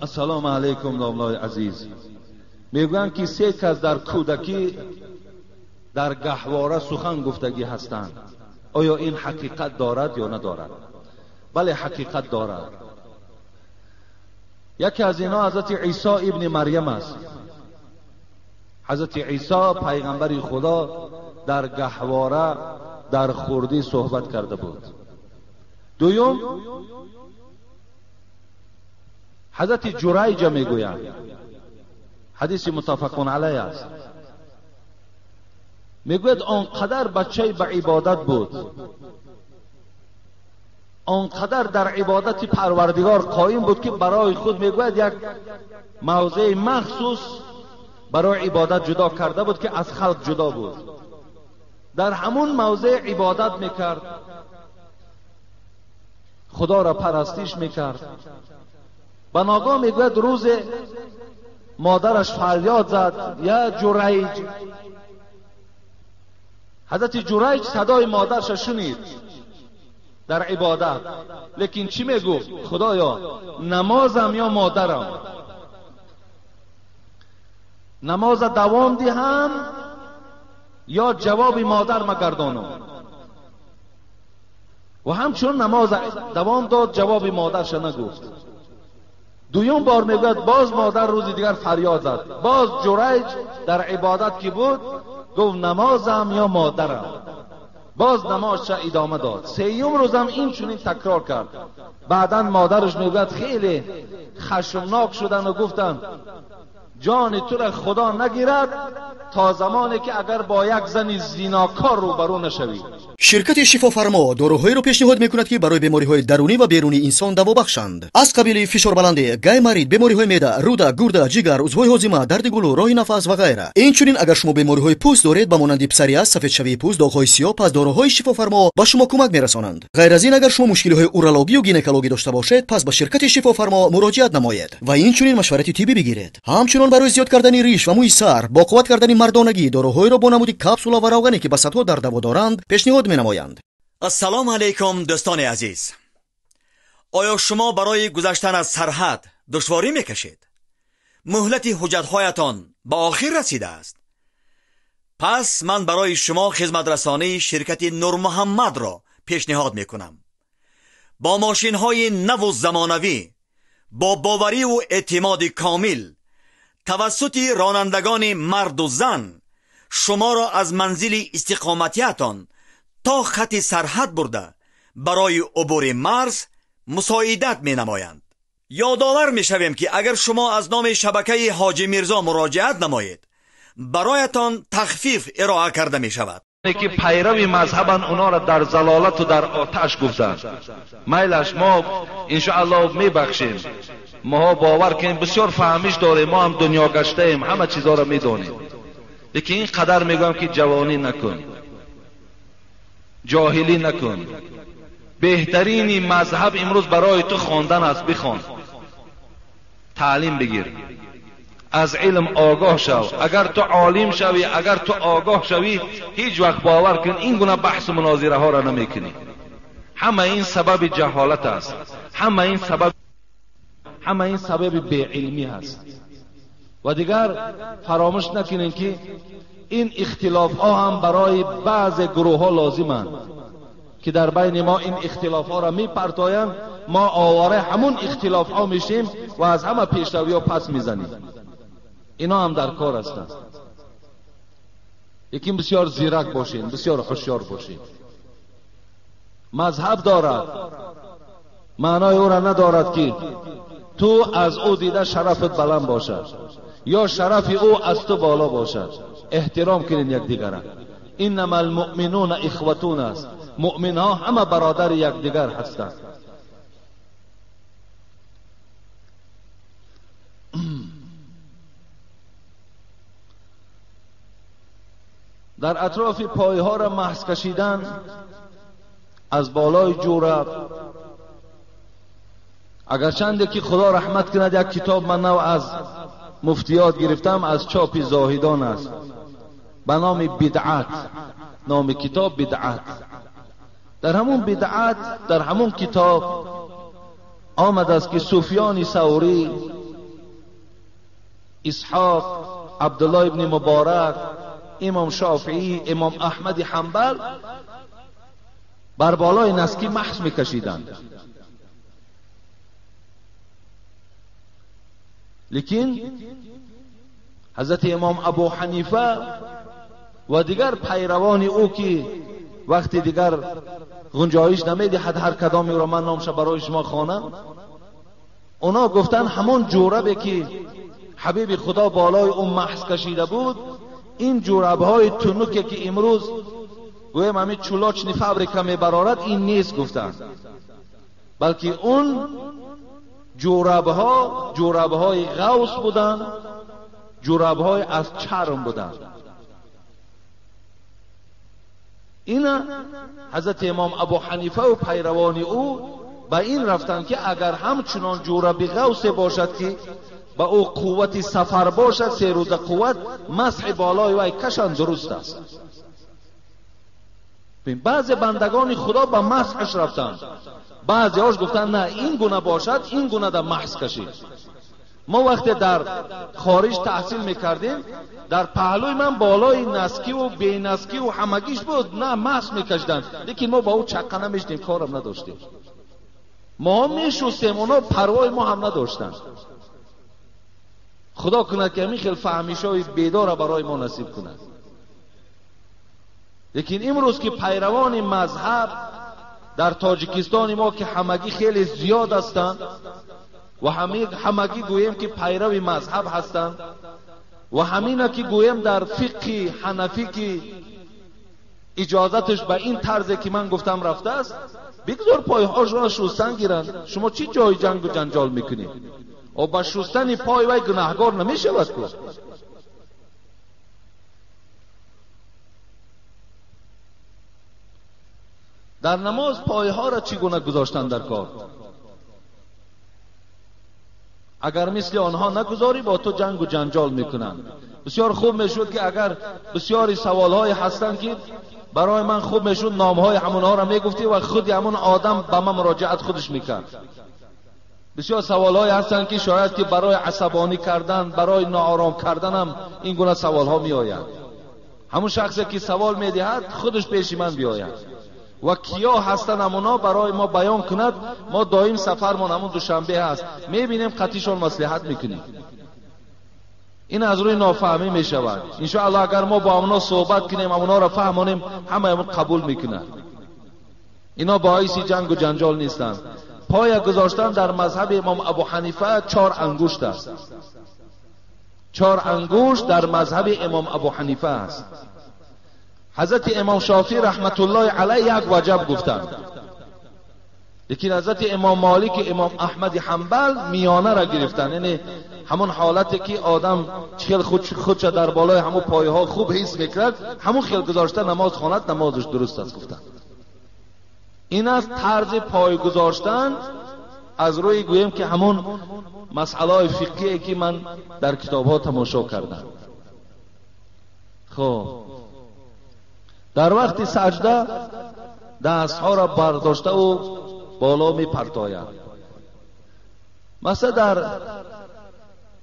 السلام علیکم داملای عزیز. میگویند که 3 کس در کودکی در گهواره سخن گفتگی هستند. آیا این حقیقت دارد یا ندارد؟ بله حقیقت دارد. یکی از اینا حضرت عیسی ابن مریم است. حضرت عیسی پیغمبر خدا در گهواره در خردی صحبت کرده بود. دوم حضرت جریج میگویند، حدیث متفق علیه است، میگوید آنقدر بچه به عبادت بود، آنقدر در عبادت پروردگار قایم بود که برای خود میگوید یک موضع مخصوص برای عبادت جدا کرده بود که از خلق جدا بود. در همون موضع عبادت میکرد، خدا را پرستش میکرد. به ناگاه میگوید روز مادرش فریاد زد یا جریج. حضرت جریج صدای مادرش شنید در عبادت، لیکن چی میگفت؟ خدایا نمازم یا مادرم، نماز دوام دهم یا جواب مادر مگردانم. و همچون نماز دوام داد، جواب مادرش نگفت. دویم بار میگوید باز مادر روز دیگر فریاد زد، باز جریج در عبادت که بود گفت نمازم یا مادرم، باز نمازش ادامه داد. سیوم روزم این چنین تکرار کرد. بعدا مادرش میگوید خیلی خشمناک شدن و گفتن جان تو را خدا نگیرد تا زمانی که اگر با یک زن زیناکار روبرو نشوی. شرکت شفافرما داروهایی را پیشنهاد میکند که برای بیماری‌های درونی و بیرونی انسان دوا بخشند. از قبیل فشار بلند، گای مرید، بیماری‌های معده، روده، گرده، جگر، عضوهای هاضمه، درد گلو، راه نفس و غیره. اینچنین اگر شما بیماری‌های پوست دارید به مانند پسریاس، سفیدشوی پوست، داغ‌های سیاه، پس داروهای شفافرما به شما کمک میرسانند. غیر از این اگر شما مشکل‌های اورولوژی و گینکولوژی داشته باشید، پس به شرکت شفافرما مراجعت نمایید و اینچنین مشورت طبی بگیرید. همچنین برای زیاد کردن ریش و موی سر، با قوت کردن مردانگی، داروهایی را با نمود کپسول و روغنی که به صدها در دوا دارند پیشنهاد می‌نمایند. السلام علیکم دوستان عزیز. آیا شما برای گذشتن از سرحد دشواری میکشید؟ مهلت حجت‌هایتان به آخر رسیده است. پس من برای شما خدمت رسانی شرکت نور محمد را پیشنهاد میکنم. با ماشین‌های نو و زمانوی، با باوری و اعتماد کامل، توسط رانندگان مرد و زن شما را از منزل استقامتیتان تا خط سرحد برده برای عبور مرز مساعدت می نمایند. یادآور می شویم که اگر شما از نام شبکه حاجی میرزا مراجعت نمایید برایتان تخفیف ارائه کرده می شود. که پیروی مذهبن اونا را در ضلالت و در آتش گفتن. میلش ما انشاءالله می بخشیم، ما باور کنیم بسیار فهمیش داریم، ما هم دنیا گشته ایم، همه چیزا را می دانیم. لیکن این قدر میگم که جوانی نکن، جاهلی نکن. بهترین مذهب امروز برای تو خواندن است. بخوان، تعلیم بگیر، از علم آگاه شو. اگر تو عالم شوی، اگر تو آگاه شوی، هیچ وقت باور کن این گونه بحث و مناظره ها را نمیکنی. همه این سبب جهالت است، همه این سبب بی علمی است. و دیگر فراموش نکنین که این اختلاف ها هم برای بعض گروه ها لازمند که در بین ما این اختلاف ها را می پرتایند. ما آواره همون اختلاف ها میشیم و از همه پیشروی ها پس میزنیم. اینا هم در کار هستند. یکی بسیار زیرک باشین، بسیار هوشیار باشین. مذهب دارد، معنای او را ندارد که تو از او دیده شرفت بلند باشد یا شرف او از تو بالا باشد. احترام کنین یکدیگر را. انما المؤمنون اخوتون است. مؤمن ها همه برادر یکدیگر هستند. در اطراف پایه ها را محض کشیدن، از بالای جوره. اگرچند که خدا رحمت کند یک کتاب من نو از مفتیات گرفتم، از چاپ زاهدان است، به نام بدعت. نام کتاب بدعت. در همون بدعت، در همون کتاب آمد است که سفیان ثوری اسحاق، عبدالله ابن مبارک، امام شافعی، امام احمد حنبل بر بالای نسکی محض میکشیدند. لیکن حضرت امام ابو حنیفه و دیگر پیروان او که وقتی دیگر گنجایش نمیدهد هر کدامی را من نامش برای شما خوانم، اونا گفتن همون جوربی که حبیب خدا بالای اون محض کشیده بود، این جوربهای تنوکی که امروز گویم همین چولاچنی فابریکا میبرارد این نیست گفتن، بلکه اون جوربهای غوث بودن، جوربهای از چرم بودن. اینا حضرت امام ابو حنیفه و پیروان او به این رفتن که اگر همچنان جورب غوث باشد که با او قوت سفر باشد، 3 روز قوت، مسح بالای وی کشان درست است. بعض بندگان خدا به مسحش رفتن، بعضی هاش گفتن نه این گونه باشد، این گونه در محض کشید. ما وقتی در خارج تحصیل میکردیم، در پهلوی من بالای نسکی و بی نسکی و همگیش بود، نه محض میکشیدن، لیکن ما با او چقه نمیشتیم، کارم نداشتیم. ما میشستیم، اونا پروای ما هم نداشتن. خدا کنه که همین خیلی فهمیشای بیدار برای ما نصیب کنه. لیکن امروز که پیروان مذهب در تاجیکستان ما که همگی خیلی زیاد هستند و همگی گویم که پیرو مذهب هستند و همینا که گویم در فقه حنفی که اجازتش به این طرزی که من گفتم رفته است، بگذار پایهاش را شستن گیرند. شما چی جای جنگ و جنجال میکنید؟ و با شستن پای وی گناهگار نمیشود که. در نماز پایها را چگونه گذاشتن در کار؟ اگر مثل آنها نگذاری با تو جنگ و جنجال میکنن. بسیار خوب میشود که اگر بسیاری سوالهای هستن که برای من خوب میشود نامهای همونها را میگفتی و خود همون آدم به من مراجعت خودش میکرد. بسیار سوالهای هستن که شاید که برای عصبانی کردن، برای ناآرام کردن هم این گونه سوالها میآید. همون شخصی که سوال میدهد خودش پیش من بیاید و کیا هستن همونا برای ما بیان کند. ما دائم سفرمون همون دوشنبه هست، میبینیم قطعیشون مصلحت میکنیم. این از روی نافهمی میشود. انشاءالله اگر ما با همونا صحبت کنیم، همونا را فهمانیم، همه همون قبول میکنند. اینا باعث جنگ و جنجال نیستند. پای گذاشتن در مذهب امام ابو حنیفه 4 انگشت است. 4 انگشت در مذهب امام ابو حنیفه است. حضرت امام شافعی رحمت الله علیه 1 وجب گفتند، لیکن حضرت امام مالک، امام احمد حنبل میانه را گرفتن، یعنی همون حالتی که آدم خیلی خودش در بالای همون پایه ها خوب حس میکرد، همون خیلی گذاشته نماز خواند، نمازش درست است گفتن. این است طرز پای گذاشتن از روی گویم که همون مسئله فقهی که من در کتاب ها تماشا کردم. خب در وقت سجده دست ها را برداشته و بالا می پرتاید. مثلا در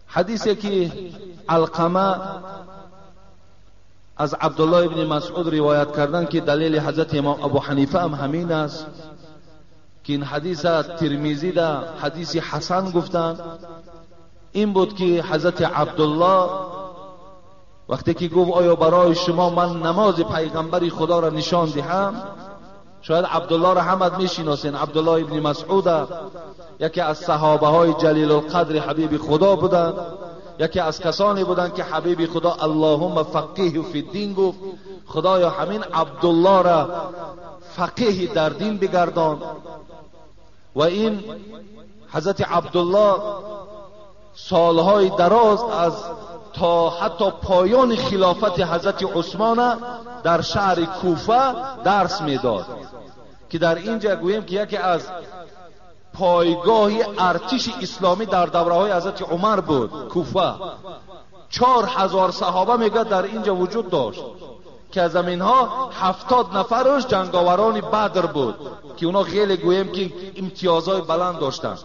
حدیثی که علقمه از عبدالله ابن مسعود روایت کردن که دلیل حضرت امام ابو حنیفه هم همین است که این حدیث ترمذی در حدیث حسن گفتن. این بود که حضرت عبدالله وقتی که گفت آیا برای شما من نماز پیغمبر خدا را نشان دهم؟ شاید عبدالله را همت میشناسین. عبدالله ابن مسعود یکی از صحابه های جلیل القدر حبیب خدا بودند، یکی از کسانی بودند که حبیب خدا اللهم فقیه فی الدین گفت، خدایا همین عبدالله را فقیه در دین بگردان. و این حضرت عبدالله سالهای دراز از تا حتی پایان خلافت حضرت عثمان در شهر کوفه درس میداد که در اینجا گویم که یکی از پایگاه ارتش اسلامی در دوره‌های حضرت عمر بود کوفه. 4000 صحابه میگه در اینجا وجود داشت که از اینها 70 نفرش جنگاوران بدر بود که اونا خیلی گویم که امتیازهای بلند داشتن.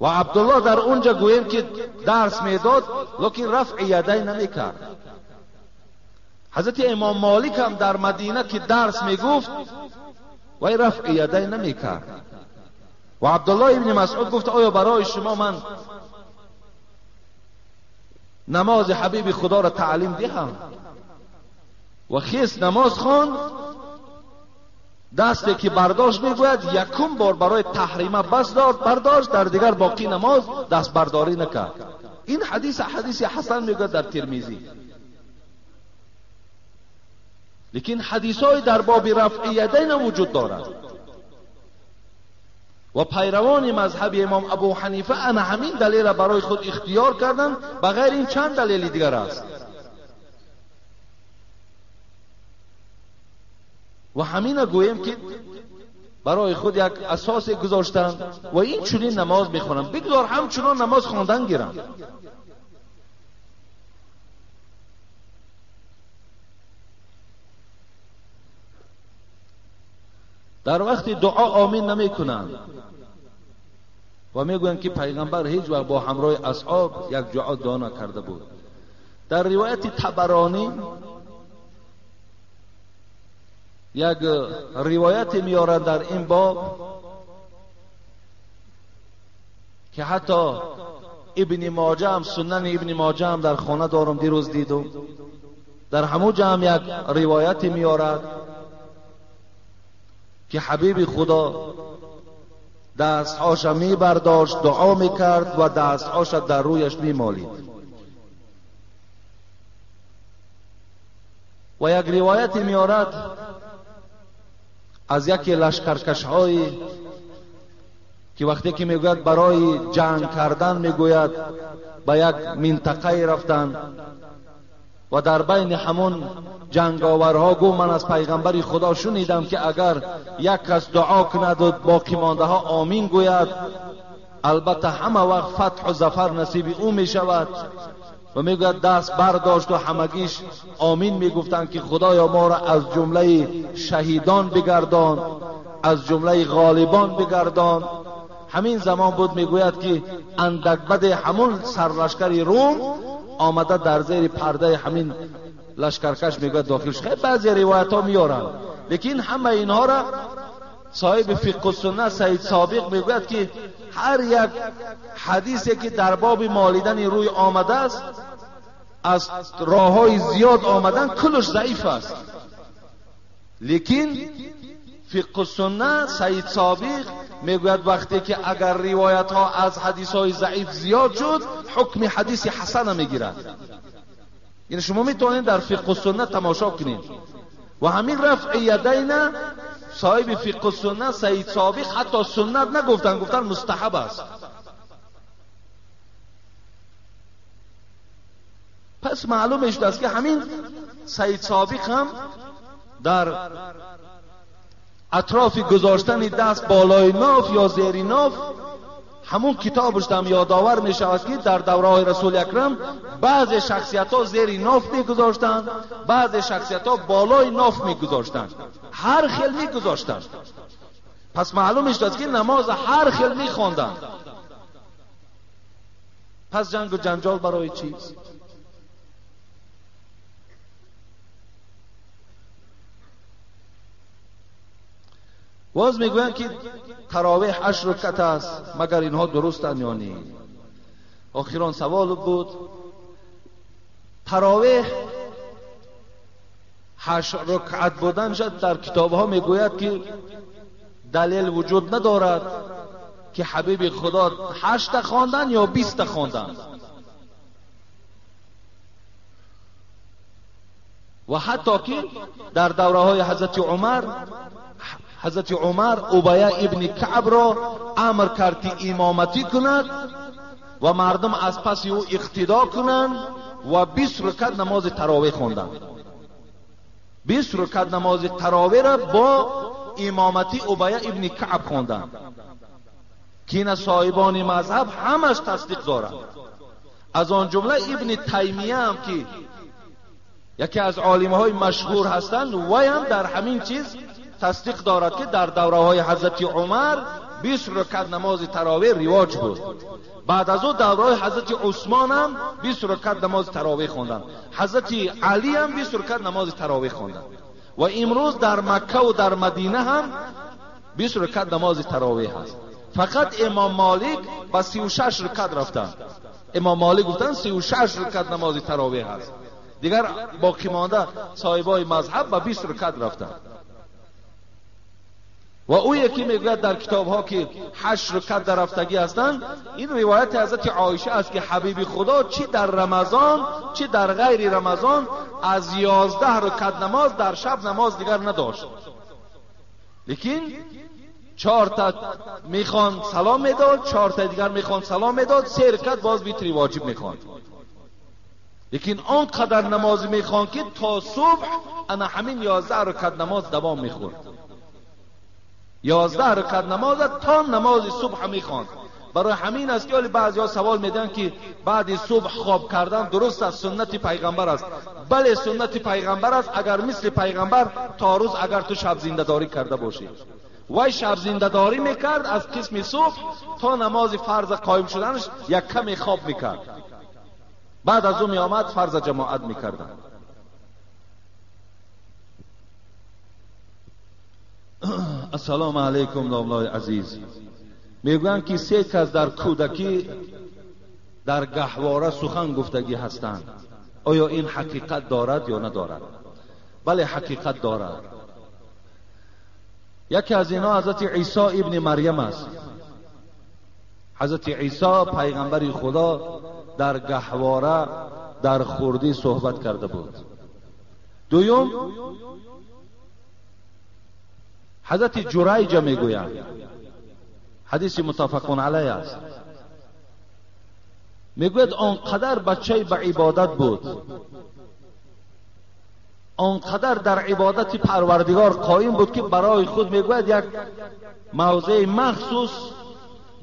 و عبدالله در اونجا گویم که درس میداد لیکن رفع یدین نمیکرد. حضرت امام مالک هم در مدینه که درس میگفت و رفع یدین نمیکرد. و عبدالله ابن مسعود گفت آیا برای شما من نماز حبیب خدا را تعلیم دهم؟ و خیس نماز خوان، دستی که برداشت میگوید یکم بار برای تحریمه بس داد برداشت، در دیگر باقی نماز دست برداری نکرد. این حدیث حسن میگوید در ترمذی. لیکن حدیث های در باب رفع یدین وجود دارد و پیروان مذهب امام ابو حنیفه همین دلیل را برای خود اختیار کردند، بغیر این چند دلیل دیگر است. و همین گویم که برای خود یک اساس گذاشتن و این چنین نماز میخونن، بگذار همچنان نماز خواندن گیرن. در وقت دعا آمین نمی کنند و میگویند که پیغمبر هیچ وقت با همراه اصحاب یک دعا دعا کرده بود. در روایت طبرانی یک روایت میارند در این باب که حتی ابن ماجه هم، سنن ابن ماجه هم در خانه دارم دیروز دیدم، در همونجا هم یک روایت میارد که حبیب خدا دستهاش می برداشت، دعا میکرد و دستهاش در رویش می مالید. و یک روایت میارد از یکی لشکرکش های که وقتی که میگوید برای جنگ کردن میگوید به یک منطقه رفتن و در بین همون جنگاورها گو من از پیغمبر خدا شنیدم که اگر یک کس دعا کند و باقی مانده ها آمین گوید البته همه وقت فتح و ظفر نصیب او می شود. و میگوید دست برداشت و همگیش آمین میگفتند که خدایا ما را از جمله شهیدان بگردان، از جمله غالبان بگردان. همین زمان بود میگوید که اندک بد همون سرلشکر روم آمده در زیر پرده همین لشکرکش میگوید داخل شد. خیلی بعضی روایت ها میارن، لیکن همه اینها را صاحب فقه السنه سید سابق میگوید که هر یک حدیثی که در باب مالیدن روی آمده است از راه های زیاد آمدن کلش ضعیف است. لیکن فقه السنه سید سابق میگوید وقتی که اگر روایت ها از حدیث های ضعیف زیاد شد حکم حدیث حسن میگیرد. یعنی شما میتونید در فقه السنه تماشا کنید. و همین رفع یدین صاحب فقه السنه سید سابق حتی سنت نگفتن، گفتن مستحب است. پس معلوم شد است که همین سید سابق هم در اطراف گذاشتن دست بالای ناف یا زیر ناف همون کتابش هم یادآور می شود که در دوره های رسول اکرم بعض شخصیت ها زیر ناف می گذاشتن، بعض شخصیت ها بالای ناف می گذاشتن، هر خیل می گذاشتن. پس معلوم شد که نماز هر خیل می خواندن. پس جنگ و جنجال برای چیست؟ باز میگویند که تراویح 8 رکعت است، مگر اینها درستند یا نه؟ آخران سوال بود. تراویح 8 رکعت بودن شد در کتاب ها میگوید که دلیل وجود ندارد که حبیب خدا 8 خواندن یا 20 خواندن. و حتی که در دوره های حضرت عمر ابی ابن کعب را امر کرد که امامتی کند و مردم از پس او اقتدا کنند و 20 رکعت نماز تراویح خواندند. 20 رکعت نماز تراویح را با امامتی ابی ابن کعب خواندند که این صاحبان مذهب همش تصدیق دارند. از آن جمله ابن تیمیه هم که یکی از عالم‌های مشهور هستند، وی هم در همین چیز تصدیق دارد که در دوره های حضرت عمر 20 رکعت نماز تراویح رواج بود. بعد از او دورای حضرت عثمان هم 20 رکعت نماز تراویح خوندن، حضرت علی هم 20 رکعت نماز تراویح خوندن و امروز در مکه و در مدینه هم 20 رکعت نماز تراویح هست. فقط امام مالک با 36 رکعت رفتن. امام مالک گفتن 36 رکعت نماز تراویح هست، دیگر باقی مانده صاحبای مذهب با 20 رکعت رفتن. و او یکی میگوید در کتاب ها که 8 رکعت در هفتگی هستند. این روایت حضرت عایشه است که حبیب خدا چی در رمضان چی در غیر رمضان از 11 رکعت نماز در شب نماز دیگر نداشت، لیکن 4 تا میخوان سلام میداد، 4 تا دیگر میخوان سلام میداد، 3 رکعت باز ویتری واجب میخوان. لیکن آنقدر نماز میخوان که تا صبح انا همین 11 رکعت نماز دوام میخورد. 11 رکعت نماز تا نماز صبح میخوان. برای همین است که بعضی‌ها سوال میدن که بعد صبح خواب کردن درست است، سنت پیغمبر است؟ بله سنت پیغمبر است، اگر مثل پیغمبر تا روز اگر تو شب زنده داری کرده باشی. وای شب زنده داری میکرد از قسم صبح تا نماز فرض قائم شدنش یک کمی خواب میکرد، بعد از اون میآمد فرض جماعت میکردن. السلام علیکم داملای عزیز. میگویند که 3 کس در کودکی در گهواره سخن گفتگی هستند، آیا این حقیقت دارد یا ندارد؟ بله حقیقت دارد. یکی از اینا حضرت عیسی ابن مریم است. حضرت عیسی پیغمبر خدا در گهواره در خردی صحبت کرده بود. دوم حضرت جریج میگویند، حدیث متفقون علیه است، میگوید آنقدر بچه به عبادت بود، آنقدر در عبادت پروردگار قائم بود که برای خود میگوید یک موضع مخصوص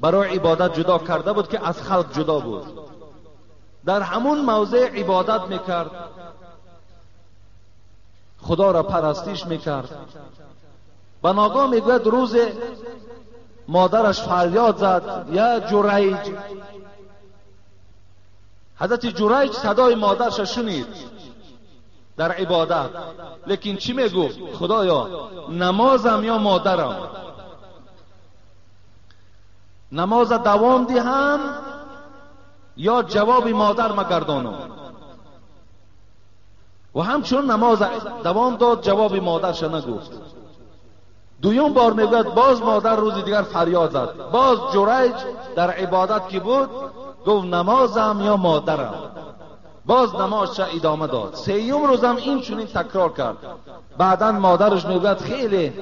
برای عبادت جدا کرده بود که از خلق جدا بود. در همون موضع عبادت میکرد، خدا را پرستش میکرد. به ناگاه میگوید روز مادرش فریاد زد یا جریج. حضرت جریج صدای مادرش شنید در عبادت، لیکن چی میگفت؟ خدایا نمازم یا مادرم، نماز دوام دهم یا جواب مادر مگردانم. و همچون نماز دوام داد، جواب مادرش نگفت. دویم بار میگوید باز مادر روز دیگر فریاد زد، باز جریج در عبادت که بود گفت نمازم یا مادرم، باز نمازش ادامه داد. سیوم روزم این چنین تکرار کرد. بعداً مادرش میگوید خیلی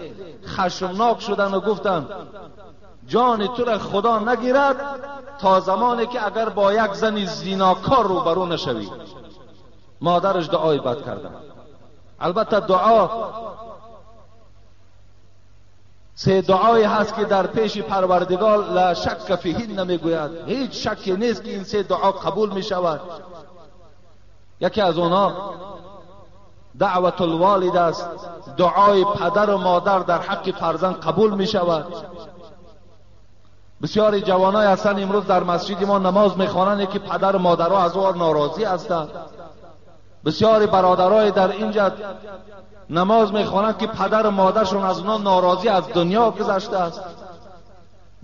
خشمناک شدن و گفتن جان تو را خدا نگیرد تا زمانی که اگر با یک زن زیناکار روبرو نشوی. مادرش دعای بد کردن. البته دعا 3 دعای هست که در پیش پروردگار لا شک فیهن نمیگوید، هیچ شکی نیست که این 3 دعا قبول می شود. یکی از اونا دعوت الوالد است، دعای پدر و مادر در حق فرزند قبول می شود. بسیاری جوانای هستند امروز در مسجد ما نماز میخوانند که پدر و مادرها از او ناراضی هستند. بسیاری برادرای در اینجا نماز میخوانند که پدر و مادرشون از اونا ناراضی از دنیا گذشته است.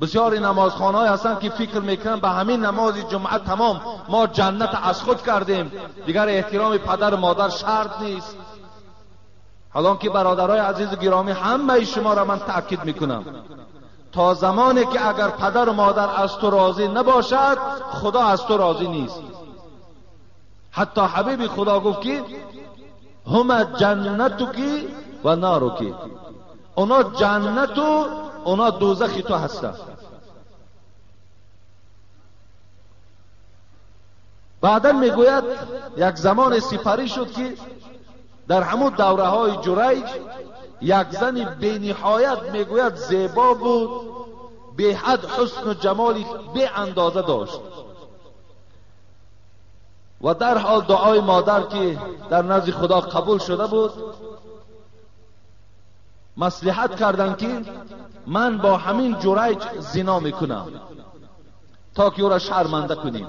بسیاری نمازخوانای هستند که فکر میکنن به همین نماز جمعه تمام ما جنت از خود کردیم، دیگر احترام پدر و مادر شرط نیست. حالان که برادرای عزیز و گرامی همه شما را من تأکید میکنم، تا زمانی که اگر پدر و مادر از تو راضی نباشد خدا از تو راضی نیست. حتی حبیب خدا گفت که هم جنتکی و نارکی، اونا جنت و اونا دوزخ تو هستند. بعدا میگوید یک زمان سپری شد که در همون دوره های جریج یک زن بینهایت میگوید زیبا بود، به حد حسن و جمالی به اندازه داشت و در حال دعای مادر که در نزد خدا قبول شده بود مصلحت کردن که من با همین جریج زنا میکنم تا که او را شرمنده کنیم.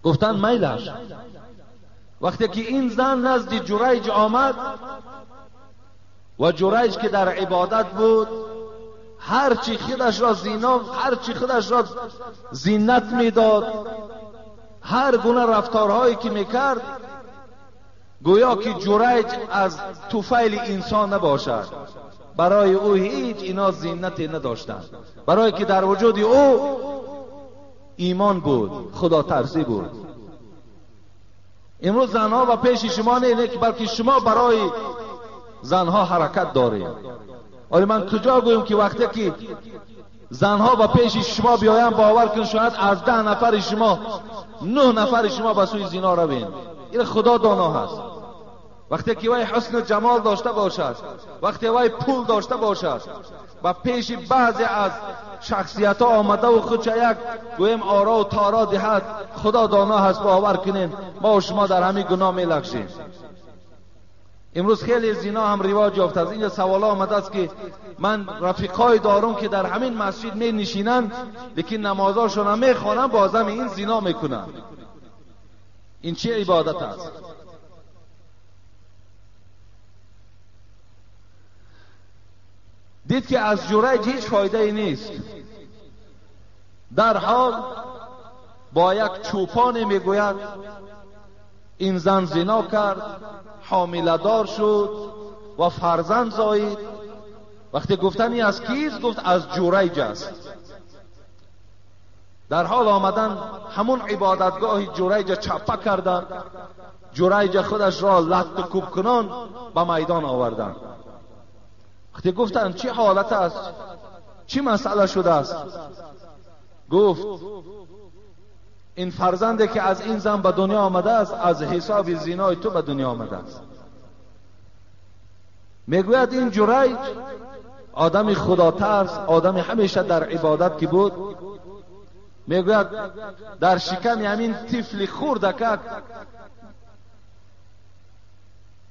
گفتن میلش. وقتی که این زن نزد جریج آمد و جریج که در عبادت بود، هرچی خودش را زینا، هرچی خودش را زینت میداد، هر گونه رفتارهایی که میکرد، گویا که جریج از طفیل انسان نباشد. برای او هیچ اینا زینتی نداشتند، برای که در وجود او ایمان بود، خدا ترسی بود. امروز زنها و پیش شما نه که بلکه شما برای زنها حرکت دارید. ولی من کجا گویم که وقتی که زنها و پیش شما بیایم، باور کن شاید از 10 نفر شما 9 نفر شما به سوی زنا روید. این خدا دانا هست. وقتی که وای حسن و جمال داشته باشد، وقتی وای پول داشته باشد و پیش بعضی از شخصیت ها آمده و خودش یک گویم آرا و تارا دهد، خدا دانا هست. باور کنین ما و شما در همین گناه می لغزیم. امروز خیلی زنا هم رواج یافته است. این سوال آمده است که من رفیقای دارم که در همین مسجد می نشینند لیکن نمازاشون هم می خوانند، بازم این زنا میکنند. این چه عبادت است؟ دید که از جریج هیچ فایده ای نیست. در حال با یک چوپان میگوید این زن زنا کرد، حامله دار شد و فرزند زایید. وقتی گفتن این از کیست؟ گفت از جریج است. در حال آمدن همون عبادتگاه جریج چپه کردن، جریج خودش را لط و کوب کنان به میدان آوردن. وقتی گفتن چه حالت است، چه مسئله شده است، گفت این فرزندی که از این زن به دنیا آمده است از حساب زنای تو به دنیا آمده است. میگوید این جریج آدم خدا ترس، آدم همیشه در عبادت که بود، میگوید در شکم همین طفل خردک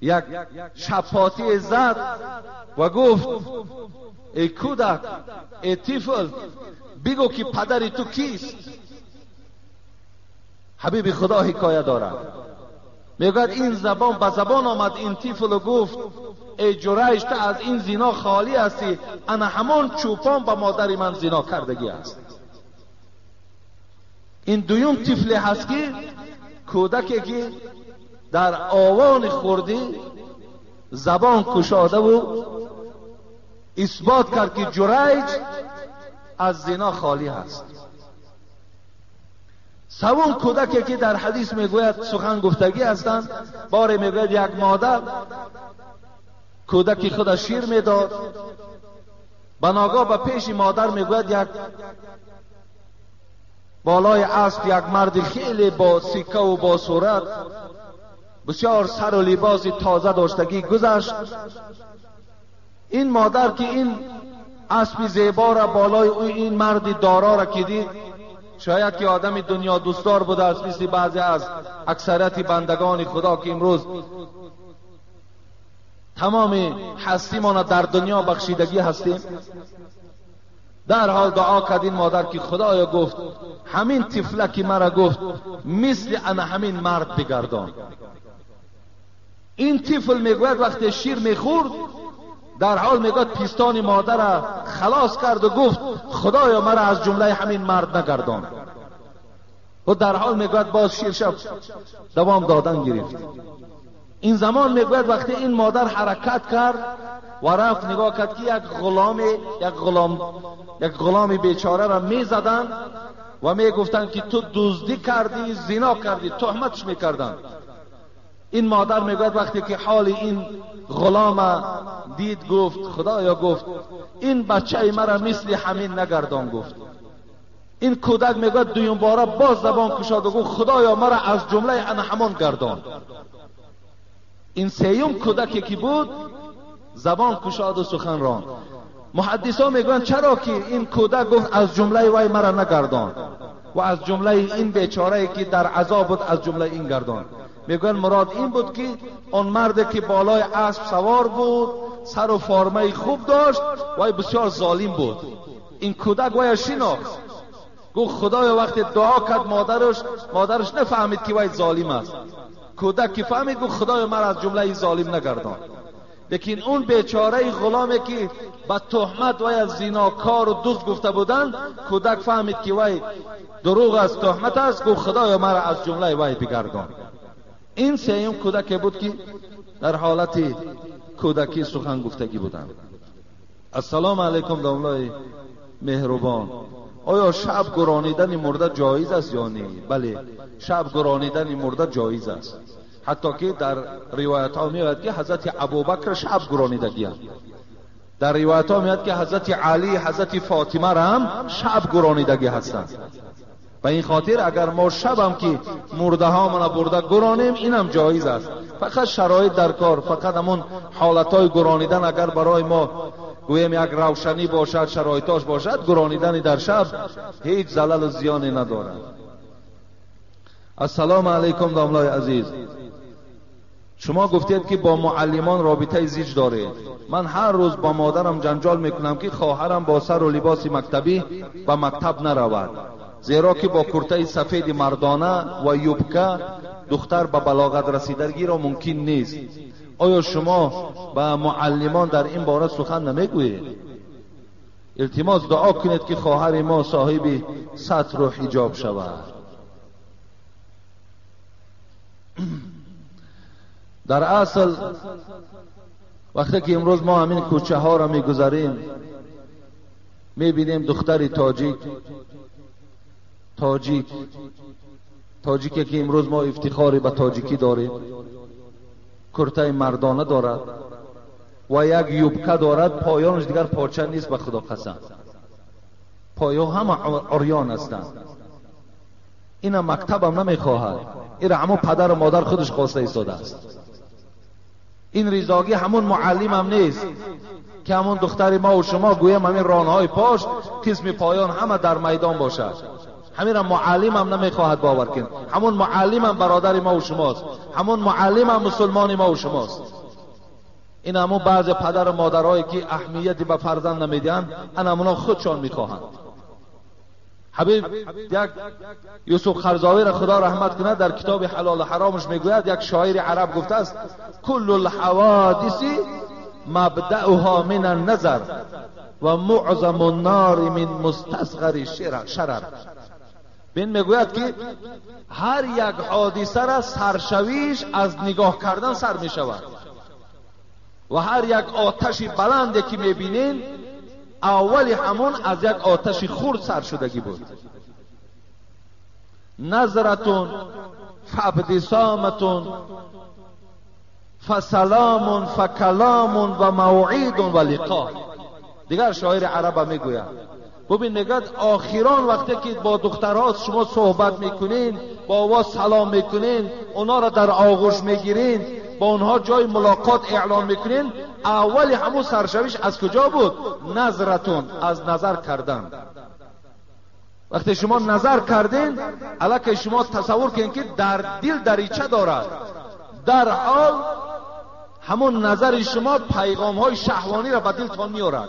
یک شپاتی زد و گفت ای کودک، ای طفل، بگو که پدری تو کیست؟ حبیب خدا حکایه دارد. میگوید این زبان به زبان آمد این طفل و گفت ای جریج، تو از این زنا خالی هستی، انا همان چوپان به مادر من زنا کردگی است. این دویم طفل هست که کودکی که در آوان خوردی زبان کشاده و اثبات کرد که جریج از زنا خالی هست. سوم کودکی که در حدیث میگوید سخن گفتگی هستند، باره میگوید یک مادر کودکی خودش شیر میداد، بناگاه به پیش مادر میگوید یک بالای اسب یک مرد خیلی با سکه و با صورت بسیار سر و لباس تازه داشتگی گذشت. این مادر که این اسب زیبا را بالای او این مرد دارا را که دید، شاید که آدم دنیا دوستدار بوده است، مثل بعضی از اکثریت بندگان خدا که امروز تمام هستی ما در دنیا بخشیدگی هستیم. در حال دعا کرد این مادر که خدایا، گفت همین طفله که مرا گفت مثل انا همین مرد بگردان. این طفل میگوید وقتی شیر میخورد در حال میگوید پیستان مادر را خلاص کرد و گفت خدایا مرا از جمله همین مرد نگردان. و در حال میگوید باز شیر شب دوام دادن گرفت. این زمان میگوید وقتی این مادر حرکت کرد و رفت نگاه کرد که یک غلام بیچاره را میزدن و میگفتن که تو دزدی کردی، زنا کردی، تهمتش میکردن. این مادر میگوید وقتی که حال این غلام دید گفت خدایا، گفت این بچه مرا مثل همین نگردان. گفت این کودک میگوید دویم باره باز زبان کشاد و گفت خدایا مرا از جمله انا همان گردان. این سیوم کودکی که بود زبان کشاد و سخن راند. محدثان میگویند چرا که این کودک گفت از جمله وای مرا نگردان و از جمله این بیچاره که در عذاب بود از جمله این گردان. میگویند مراد این بود که آن مرد که بالای اسب سوار بود، سر و فرمه خوب داشت و بسیار ظالم بود. این کودک وای شناخت، گفت خدایا وقتی دعا کرد مادرش نفهمید که وای ظالم است. کودک که فهمید گفت خدایا مرا از جمله ظالم نگردان. لیکن اون بیچاره غلامی که با تهمت وای از زیناکار و دزد گفته بودند، کودک فهمید که وای دروغ است، تهمت است، گفت خدایا مرا از جمله وای بگردان. این سیوم کودک بود که در حالت کودکی سخن گفتگی بودند. السلام علیکم داملای مهربان، آیا شب گرانیدن مرده جایز است یا نه؟ بله، شب گرانیدن مرده جایز است. حتی که در روایت ها میاد که حضرت ابوبکر شب گرانیدگی است. در روایت ها میاد که حضرت علی، حضرت فاطمه را هم شب گرانیدگی هستند. و این خاطر اگر ما شب هم که مرده ها من برده گرانیم، اینم جایز است. فقط شرایط در کار، فقط همون حالت های گرانیدن اگر برای ما گویم یک روشنی باشد، شرایطاش باشد، گرانیدن در شب هیچ زلل و زیانی ندارد. السلام علیکم داملای عزیز، شما گفتید که با معلمان رابطه زیج دارید. من هر روز با مادرم جنجال میکنم که خواهرم با سر و لباس مکتبی به مکتب نرود، زیرا که با کرته سفید مردانه و یوبکه دختر به بلاغت رسیدگی را ممکن نیست. آیا شما با معلمان در این باره سخن نمیگویید؟ التماس دعا کنید که خواهر ما صاحب ستر و حجاب شود. در اصل وقتی که امروز ما همین کوچه ها را میگذاریم، میبینیم دختر تاجیکی که امروز ما افتخاری به تاجیکی داریم، کرته مردانه دارد و یک یوبکه دارد، پایانش دیگر پاچه نیست. به خدا قسم پایا همه عریان هستند. اینا مکتب هم نمیخواهد، این همون پدر و مادر خودش خواسته ایستاده است. این ریزاگی همون معلم هم نیست که همون دختر ما و شما گویم همین رانهای پاش قسم پایان همه در میدان باشد. همین را معلم هم نمیخواهد باور کن. همون معلم هم برادر ما و شماست، همون معلم هم مسلمان ما و شماست. این همون بعض پدر و مادرهایی که اهمیتی به فرزند نمیدن، همونا خودشان میخواهند. حبیب یک یوسف خرزاوی را خدا رحمت کنه در کتاب حلال و حرامش میگوید، یک شاعر عرب گفته است کل الحوادث مبدأها من النظر و معظم النار من مستصغر شرر. بین میگوید که هر یک حادثه را سرشویش از نگاه کردن سر میشود و هر یک آتش بلندی که میبینین اولی همون از یک آتش خرد سر شدگی بود. نظرتون فابتسامتون فسلام فکلام و موعید و لقاء. دیگر شاعر عرب میگوید. ببین میگد آخران وقتی که با دخترها شما صحبت میکنین، با آواز سلام میکنین، اونا را در آغوش میگیرین، با اونها جای ملاقات اعلان میکنین، اولی همون سرشویش از کجا بود؟ نظرتون، از نظر کردن. وقتی شما نظر کردین، الکی شما تصور کنین که در دل دریچه دارد، در حال همون نظر شما پیغام های شهوانی را به دلتان میارد.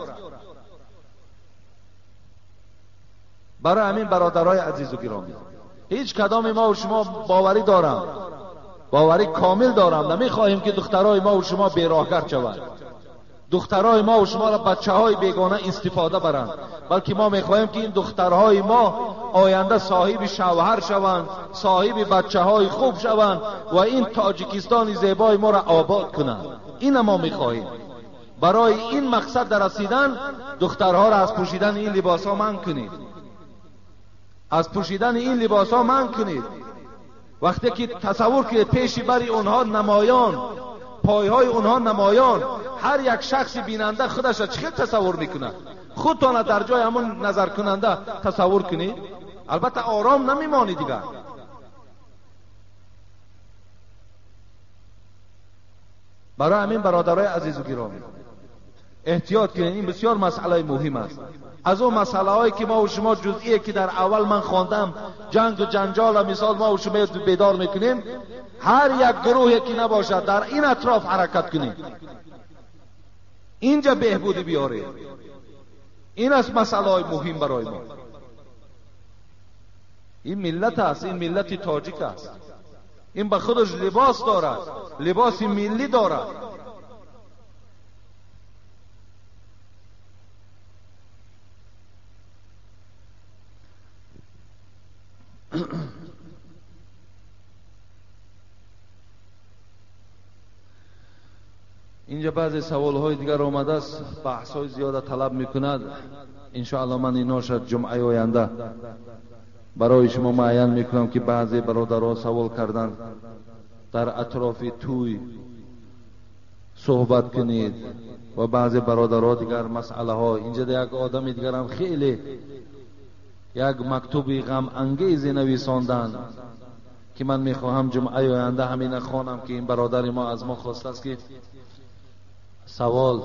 برای همین برادرای عزیز و گرامی، هیچ کدام ما و شما باوری دارم، باوری کامل دارم، نمیخواهیم که دخترای ما و شما بیراهگر شوند، دخترای ما و شما را بچه‌های بیگانه استفاده برند، بلکه ما میخواهیم که این دخترهای ما آینده صاحب شوهر شوند، صاحب بچه‌های خوب شوند و این تاجیکستان زیبای ما را آباد کنند. این ما میخواهیم. برای این مقصد در رسیدن دخترها را از پوشیدن این لباس‌ها منع کنید، از پوشیدن این لباس‌ها منع کنید. وقتی که تصور کنید پیش بری اونها نمایان، پایهای اونها نمایان، هر یک شخص بیننده خودش را چه تصور میکنه؟ خودتان در جای همون نظر کننده تصور کنید، البته آرام نمیمانی دیگر. برای همین برادرای عزیز و گرامی احتیاط کنید، این بسیار مسئله مهم است. از اون مسئله هایی که ما و شما جزئیه که در اول من خواندم، جنگ و جنجال و مثال ما و شما بیدار میکنیم، هر یک گروهی که نباشد در این اطراف حرکت کنیم. اینجا بهبودی بیارید. این است مسئله مهم برای ما. این ملت است، این ملت تاجیک است. این به خودش لباس دارد، لباس ملی دارد. اینجا بعضی سوال‌های دیگر آمده است، بحث‌های زیاده طلب می‌کند. ان شاء الله من اینا شد جمعه آینده برای شما معین میکنم که بعضی برادرها سوال کردند در اطراف توی صحبت کنید و بعضی برادرها دیگر مسئله ها. اینجا یک آدم دیگر هم خیلی یک مکتوبی غم انگیز نویساندن که من میخواهم جمعه آینده همین خوانم که این برادر ما از ما خواسته است که سوال: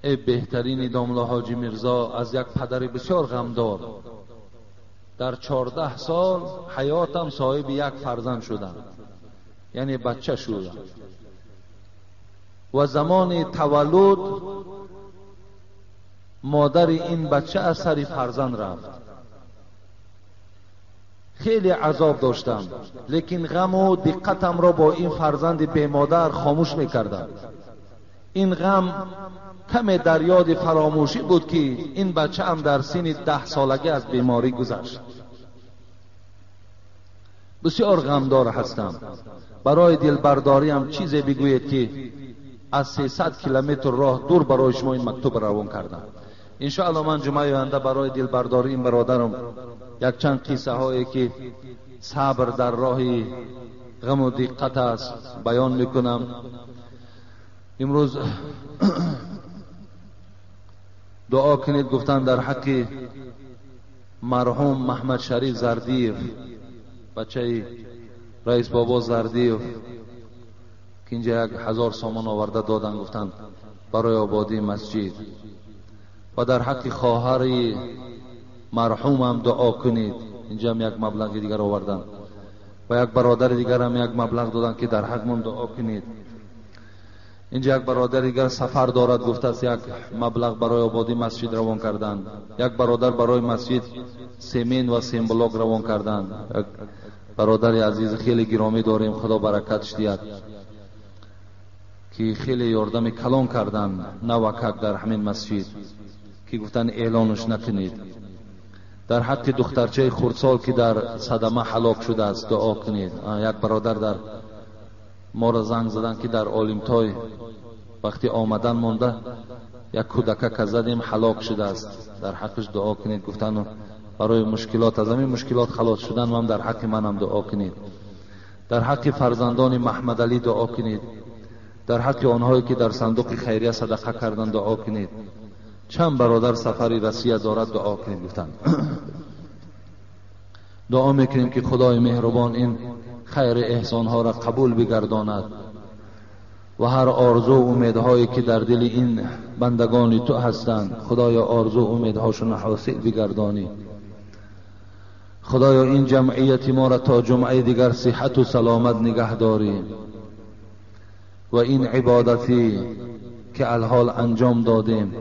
ای بهترین داملا حاجی میرزا، از یک پدر بسیار غمدار در 14 سال حیاتم صاحب یک فرزند شدم، یعنی بچه شدم و زمان تولد مادر این بچه از سر فرزند رفت. خیلی عذاب داشتم، لیکن غم و دقتم را با این فرزند بی مادر خاموش میکردم. این غم کم در یاد فراموشی بود که این بچه هم در سن 10 سالگی از بیماری گذشت. بسیار غمدار هستم. برای دلبرداری هم چیزی بگویید که از 300 کیلومتر راه دور برای شما این مکتوب روان کردم. ان شاء الله من جمعه آینده برای دلبرداری این برادرم یک چند قصه هایی که صبر در راه غم و دقت است بیان میکنم. امروز دعا کنید گفتن در حق مرحوم محمد شریف زردیف، بچه رئیس بابا زردیف که اینجا 1000 سامان آورده دادن گفتن برای آبادی مسجد، و در حق خواهر مرحوم هم دعا کنید. اینجا هم یک مبلغ دیگر آوردن و یک برادر دیگر هم یک مبلغ دادن که در حق من دعا کنید. اینجا یک برادر دیگر سفر دارد گفته است یک مبلغ برای آبادی مسجد روان کردند. یک برادر برای مسجد سیمین و سیمبلاک روان کردند. یک برادر عزیز خیلی گرامی داریم، خدا برکتش دهد، که خیلی یاردم کلان کردند نوکک در همین مسجد که گفتن اعلانش نکنید. در حق دخترچه خردسال که در صدمه هلاک شده است دعا کنید. یک برادر در ما را زنگ زدن که در عالمتای وقتی آمدن مونده یک کودک زدیم هلاک شده است، در حقش دعا کنید. گفتن برای مشکلات از همین مشکلات خلاص شدن و هم در حق منم دعا کنید. در حق فرزندان محمد علی دعا کنید. در حق آنهایی که در صندوق خیریه صدقه کردن دعا کنید. چند برادر سفری رسیه دارد دعا کنید. گفتن دعا میکنیم که خدای مهربان این خیر احسان ها را قبول بگرداند و هر آرزو و امیدهایی که در دل این بندگان تو هستند خدایا آرزو و امیدهاشون حاصل بگردانی. خدایا این جمعیت ما را تا جمعه دیگر صحت و سلامت نگه داری و این عبادتی که الحال انجام دادیم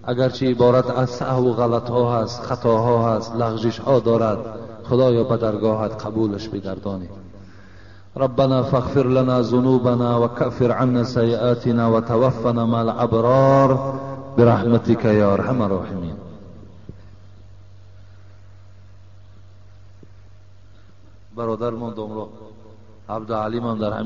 اگرچه عبارت از سهو و غلط ها هست، خطاها هست، لغزش ها دارد، خدایا به درگاهت قبولش بگردانی. ربنا فاغفر لنا ذنوبنا وكفر عنا سيئاتنا وتوفنا مع الابرار برحمتك يا ارحم الراحمين. برادر من داملا عبدالعلیم هم در همین